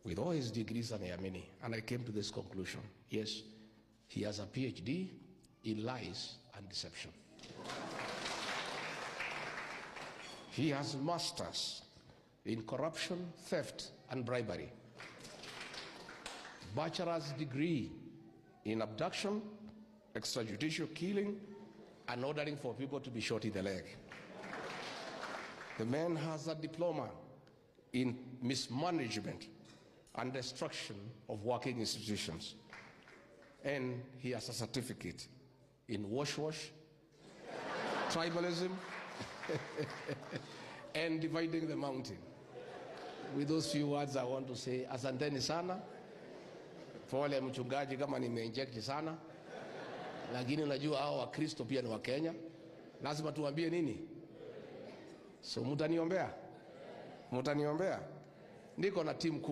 with all his degrees, and there are many, and I came to this conclusion. Yes, he has a PhD in lies and deception. He has masters in corruption, theft, and bribery. Bachelor's degree in abduction, extrajudicial killing, and ordering for people to be shot in the leg. The man has a diploma in mismanagement and destruction of working institutions. And he has a certificate in wash, tribalism, and dividing the mountain. With those few words, I want to say asanteni sana. Pole mchungaji kama nimeinject sana. Lakini unajua hao wa Kristo pia ni wa Kenya. Lazima tuambie nini? So mtaniombea? Mtaniombea? Niko na timu